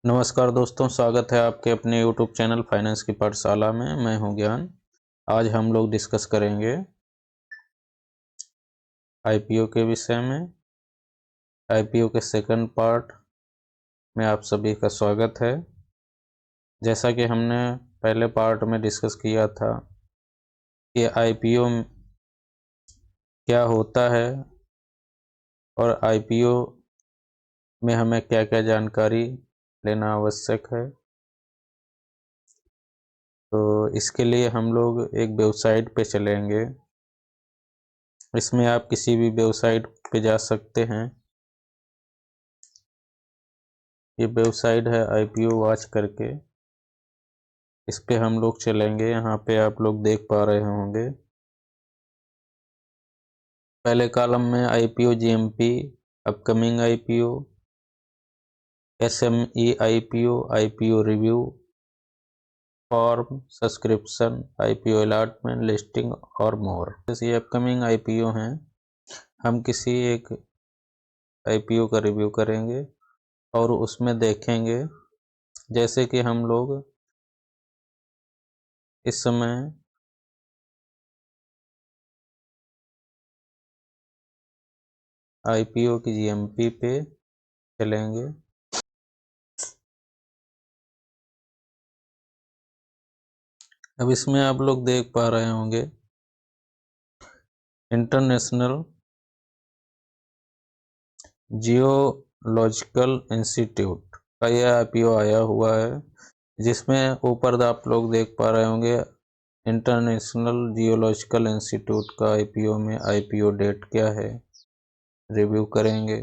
नमस्कार दोस्तों, स्वागत है आपके अपने YouTube चैनल फाइनेंस की पाठशाला में। मैं हूं ज्ञान। आज हम लोग डिस्कस करेंगे IPO के विषय में। IPO के सेकंड पार्ट में आप सभी का स्वागत है। जैसा कि हमने पहले पार्ट में डिस्कस किया था कि IPO क्या होता है और IPO में हमें क्या क्या जानकारी लेना आवश्यक है। तो इसके लिए हम लोग एक वेबसाइट पे चलेंगे। इसमें आप किसी भी वेबसाइट पे जा सकते हैं। ये वेबसाइट है IPO वॉच करके। इस पे हम लोग चलेंगे। यहाँ पे आप लोग देख पा रहे होंगे पहले कॉलम में IPO GMP, upcoming IPO, SME IPO, IPO review, form, subscription, IPO allotment, listing और मोर। जैसे ये अपकमिंग IPO हैं, हम किसी एक IPO का रिव्यू करेंगे और उसमें देखेंगे। जैसे कि हम लोग इस समय IPO की GMP पे चलेंगे। अब इसमें आप लोग देख पा रहे होंगे इंटरनेशनल जियोलॉजिकल इंस्टीट्यूट का यह IPO आया हुआ है, जिसमें ऊपर आप लोग देख पा रहे होंगे इंटरनेशनल जियोलॉजिकल इंस्टीट्यूट का IPO में IPO डेट क्या है, रिव्यू करेंगे,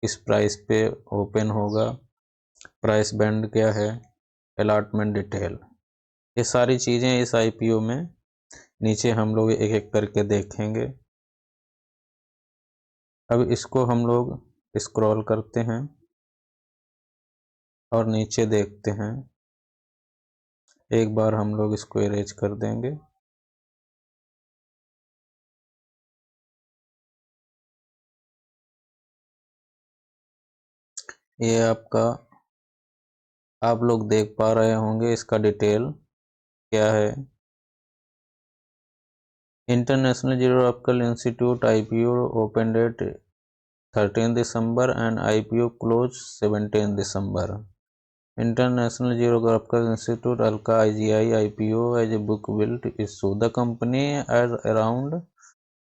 किस प्राइस पे ओपन होगा, प्राइस बैंड क्या है, अलॉटमेंट डिटेल, ये सारी चीज़ें इस IPO में नीचे हम लोग एक एक करके देखेंगे। अब इसको हम लोग स्क्रॉल करते हैं और नीचे देखते हैं। एक बार हम लोग इसको इरेज कर देंगे। ये आपका आप लोग देख पा रहे होंगे इसका डिटेल क्या है। International geological institute IPO open date 13 December and IPO close 17 December. International Geographical Institute Alka IGI IPO as a book will issue. The company at around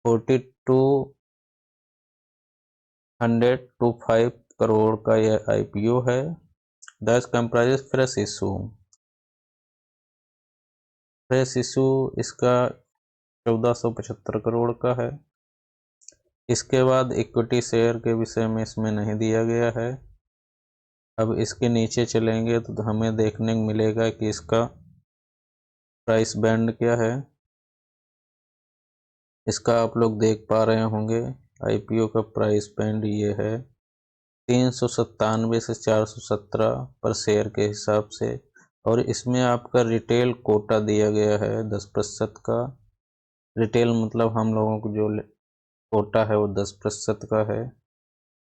4200 to 5 crore का यह IPO है। Thus comprises fresh issue। Fresh issue इसका 1475 करोड़ का है। इसके बाद equity share के विषय में इसमें नहीं दिया गया है। अब इसके नीचे चलेंगे तो हमें देखने को मिलेगा कि इसका प्राइस बैंड क्या है। इसका आप लोग देख पा रहे होंगे IPO का प्राइस बैंड ये है 397 से 417 पर शेयर के हिसाब से। और इसमें आपका रिटेल कोटा दिया गया है 10% का। रिटेल मतलब हम लोगों को जो कोटा है वो 10% का है।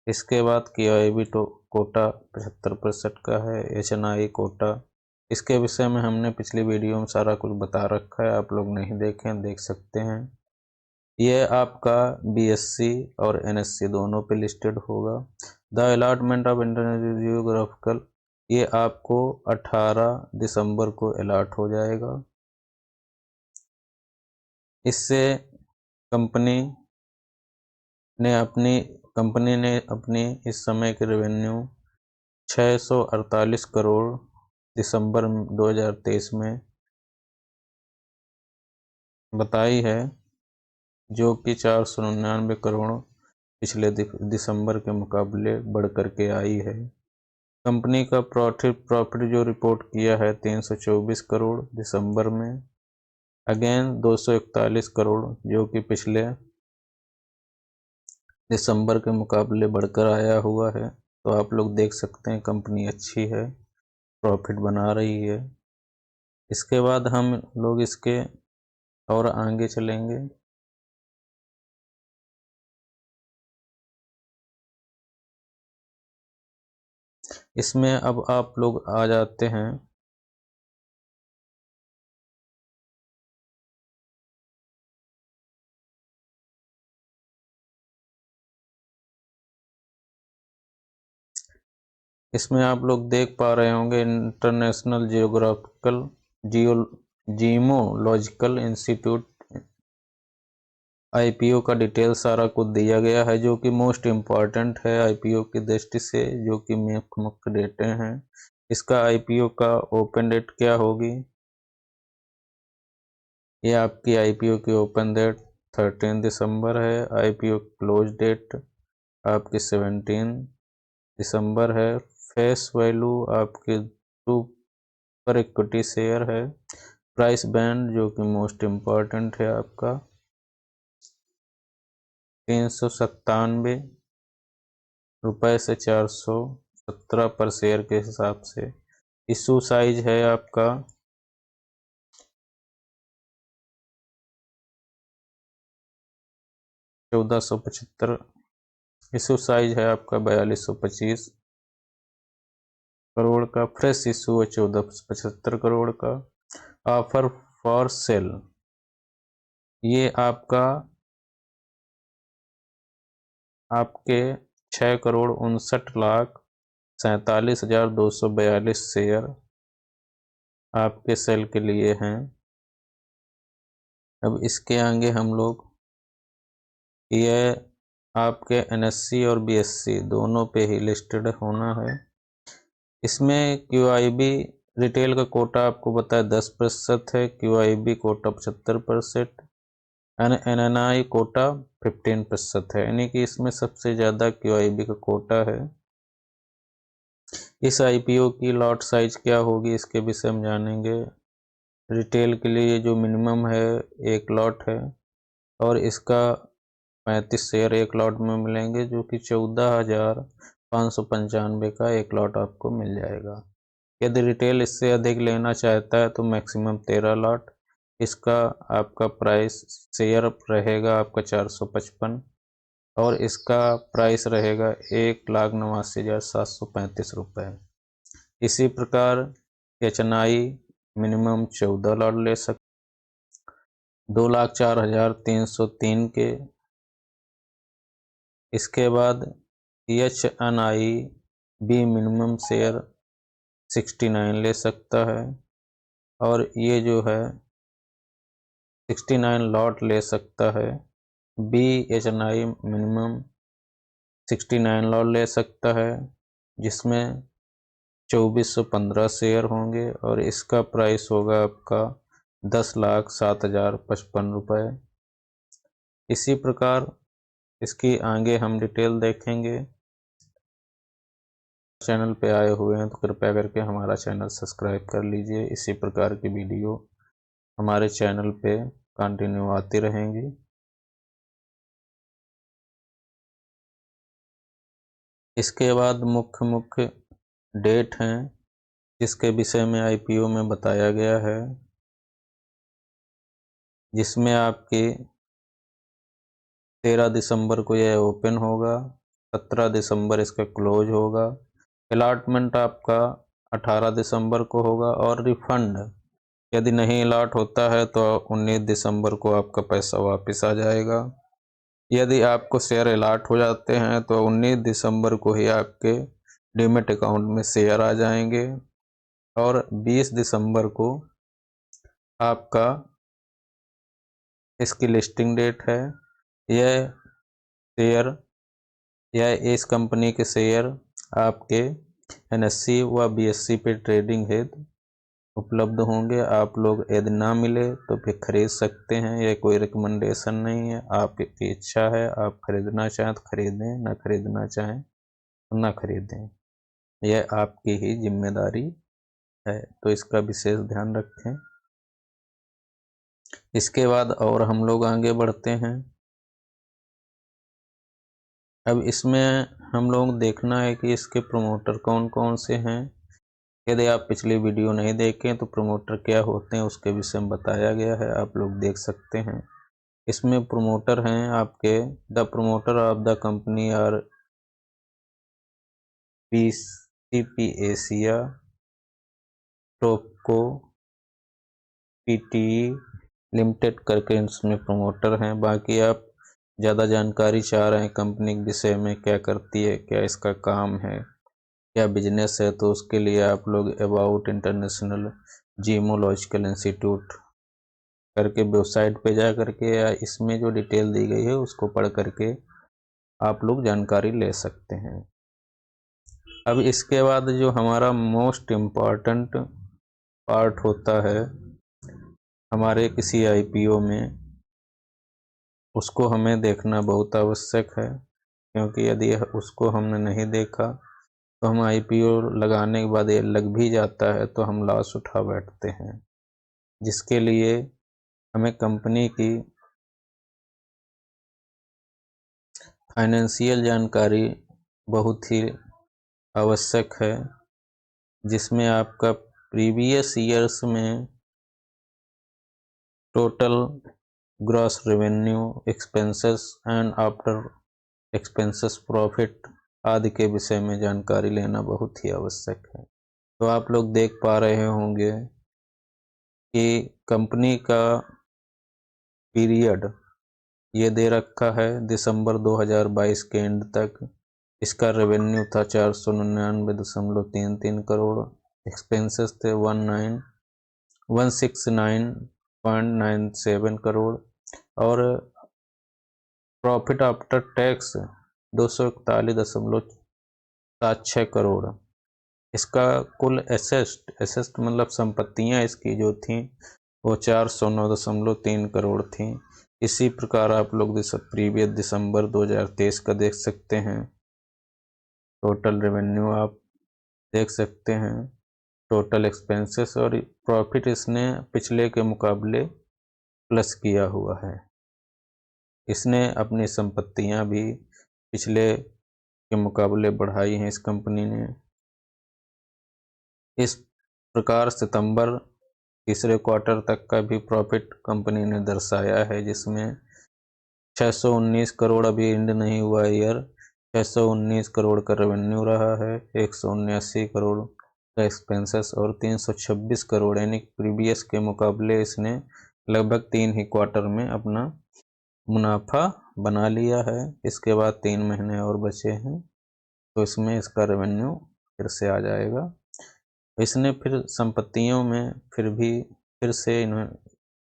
इसके बाद QIB कोटा 75% का है। HNI कोटा, इसके विषय में हमने पिछली वीडियो में सारा कुछ बता रखा है, आप लोग नहीं देखें देख सकते हैं। ये आपका BSC और NSC दोनों पे लिस्टेड होगा। The allotment of international geographical, ये आपको 18 दिसंबर को अलॉट हो जाएगा। इससे कंपनी ने अपनी इस समय की रेवेन्यू 648 करोड़ दिसंबर 2023 में बताई है, जो कि 499 करोड़ पिछले दिसंबर के मुकाबले बढ़ कर के आई है। कंपनी का प्रॉफिट जो रिपोर्ट किया है 324 करोड़ दिसंबर में, अगेन 241 करोड़, जो कि पिछले दिसंबर के मुकाबले बढ़कर आया हुआ है। तो आप लोग देख सकते हैं कंपनी अच्छी है, प्रॉफिट बना रही है। इसके बाद हम लोग इसके और आगे चलेंगे। इसमें अब आप लोग आ जाते हैं इसमें आप लोग देख पा रहे होंगे इंटरनेशनल जियोग्राफिकल जियो जीमोलॉजिकल इंस्टीट्यूट आईपीओ का डिटेल सारा कुछ दिया गया है, जो कि मोस्ट इम्पॉर्टेंट है आईपीओ की दृष्टि से, जो कि मुख्य डेटें हैं। इसका आईपीओ का ओपन डेट क्या होगी, ये आपकी आईपीओ की ओपन डेट 13 दिसंबर है। आईपीओ क्लोज डेट आपकी 17 दिसंबर है। फेस वैल्यू आपके 2 पर इक्विटी शेयर है। प्राइस बैंड जो कि मोस्ट इम्पॉर्टेंट है आपका 397 रुपये से 417 पर शेयर के हिसाब से। इशू साइज है आपका 1475। इशू साइज है आपका 4225 करोड़ का। फ्रेश इशू है 1475 करोड़ का। ऑफर फॉर सेल ये आपके 6,59,47,242 शेयर आपके सेल के लिए हैं। अब इसके आगे हम लोग यह आपके एनएससी और बीएससी दोनों पे ही लिस्टेड होना है। इसमें क्यूआईबी रिटेल का कोटा आपको बताया 10% है, क्यूआईबी कोटा 75%, एनएनआई कोटा 15% है, यानी कि इसमें सबसे ज़्यादा क्यूआईबी का कोटा है। इस आईपीओ की लॉट साइज क्या होगी इसके विषय हम जानेंगे। रिटेल के लिए जो मिनिमम है 1 लॉट है, और इसका 35 शेयर 1 लॉट में मिलेंगे, जो कि 14,595 का 1 लॉट आपको मिल जाएगा। यदि रिटेल इससे अधिक लेना चाहता है तो मैक्सिमम 13 लॉट। इसका आपका प्राइस शेयर रहेगा आपका 455, और इसका प्राइस रहेगा 1,89,735 रुपये। इसी प्रकार एचएनआई मिनिमम 14 लॉट ले सकते 2,04,303 के। इसके बाद एचएनआई बी मिनिमम शेयर 69 ले सकता है, और ये जो है 69 लॉट ले सकता है। बी एचएनआई मिनिमम 69 लॉट ले सकता है, जिसमें 2415 शेयर होंगे, और इसका प्राइस होगा आपका 10,07,055 रुपये। इसी प्रकार इसकी आगे हम डिटेल देखेंगे। चैनल पे आए हुए हैं तो कृपया करके हमारा चैनल सब्सक्राइब कर लीजिए। इसी प्रकार की वीडियो हमारे चैनल पे कंटिन्यू आती रहेंगी। इसके बाद मुख्य डेट हैं जिसके विषय में आईपीओ में बताया गया है, जिसमें आपकी 13 दिसंबर को यह ओपन होगा, 17 दिसंबर इसका क्लोज होगा। अलॉटमेंट आपका 18 दिसंबर को होगा, और रिफंड यदि नहीं अलॉट होता है तो 19 दिसंबर को आपका पैसा वापस आ जाएगा। यदि आपको शेयर अलॉट हो जाते हैं तो 19 दिसंबर को ही आपके डीमैट अकाउंट में शेयर आ जाएंगे, और 20 दिसंबर को आपका इसकी लिस्टिंग डेट है। यह शेयर या इस कंपनी के शेयर आपके एनएससी व बीएससी पे ट्रेडिंग हेतु उपलब्ध होंगे। आप लोग यदि ना मिले तो फिर खरीद सकते हैं। यह कोई रिकमेंडेशन नहीं है, आपकी इच्छा है। आप खरीदना चाहें तो खरीदें, ना खरीदना चाहें तो ना खरीदें, यह आपकी ही जिम्मेदारी है, तो इसका विशेष ध्यान रखें। इसके बाद और हम लोग आगे बढ़ते हैं। अब इसमें हम लोग देखना है कि इसके प्रमोटर कौन कौन से हैं। यदि आप पिछली वीडियो नहीं देखें तो प्रमोटर क्या होते हैं उसके विषय में बताया गया है, आप लोग देख सकते हैं। इसमें प्रमोटर हैं आपके the promoter of the company are CP Asia, Topco, PTE limited करके इसमें प्रमोटर हैं। बाकी आप ज़्यादा जानकारी चाह रहे हैं कंपनी के विषय में, क्या करती है, क्या इसका काम है, क्या बिजनेस है, तो उसके लिए आप लोग अबाउट इंटरनेशनल जीमोलॉजिकल इंस्टीट्यूट करके वेबसाइट पे जा करके या इसमें जो डिटेल दी गई है उसको पढ़ करके आप लोग जानकारी ले सकते हैं। अब इसके बाद जो हमारा मोस्ट इम्पॉर्टेंट पार्ट होता है हमारे किसी IPO में, उसको हमें देखना बहुत आवश्यक है, क्योंकि यदि उसको हमने नहीं देखा तो हम IPO लगाने के बाद ये लग भी जाता है तो हम लॉस उठा बैठते हैं, जिसके लिए हमें कंपनी की फाइनेंशियल जानकारी बहुत ही आवश्यक है, जिसमें आपका प्रीवियस ईयर्स में total gross revenue, expenses and after expenses profit आदि के विषय में जानकारी लेना बहुत ही आवश्यक है। तो आप लोग देख पा रहे होंगे कि कंपनी का पीरियड ये दे रखा है दिसंबर 2022 के एंड तक। इसका रेवेन्यू था 499.33 करोड़, एक्सपेंसेस थे 169.97 करोड़ और प्रॉफिट आफ्टर टैक्स 241.76 करोड़। इसका कुल एसेस्ट मतलब संपत्तियां इसकी जो थी वो 409.3 करोड़ थी। इसी प्रकार आप लोग प्रीवियस दिसंबर 2023 का देख सकते हैं। टोटल रेवेन्यू आप देख सकते हैं, टोटल एक्सपेंसेस और प्रॉफिट इसने पिछले के मुकाबले प्लस किया हुआ है। इसने अपनी संपत्तियां भी पिछले के मुकाबले बढ़ाई हैं इस कंपनी ने। इस प्रकार सितंबर तीसरे क्वार्टर तक का भी प्रॉफिट कंपनी ने दर्शाया है, जिसमें 619 करोड़ अभी एंड नहीं हुआ ईयर, 619 करोड़ का रेवेन्यू रहा है, 179 करोड़ का एक्सपेंसेस और 326 करोड़ यानी प्रीवियस के मुकाबले इसने लगभग 3 ही क्वार्टर में अपना मुनाफा बना लिया है। इसके बाद 3 महीने और बचे हैं तो इसमें इसका रेवेन्यू फिर से आ जाएगा। इसने फिर संपत्तियों में फिर से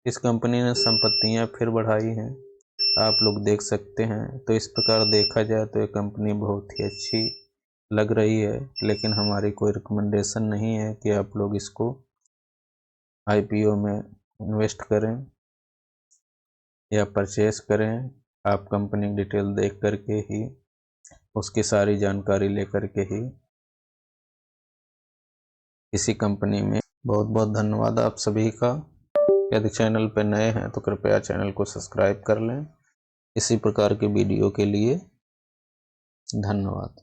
इस कंपनी ने संपत्तियां फिर बढ़ाई हैं, आप लोग देख सकते हैं। तो इस प्रकार देखा जाए तो ये कंपनी बहुत ही अच्छी लग रही है, लेकिन हमारी कोई रिकमेंडेशन नहीं है कि आप लोग इसको IPO में इन्वेस्ट करें या परचेस करें। आप कंपनी की डिटेल देख करके ही, उसकी सारी जानकारी लेकर के ही इसी कंपनी में। बहुत बहुत धन्यवाद आप सभी का। यदि चैनल पर नए हैं तो कृपया चैनल को सब्सक्राइब कर लें। इसी प्रकार के वीडियो के लिए धन्यवाद।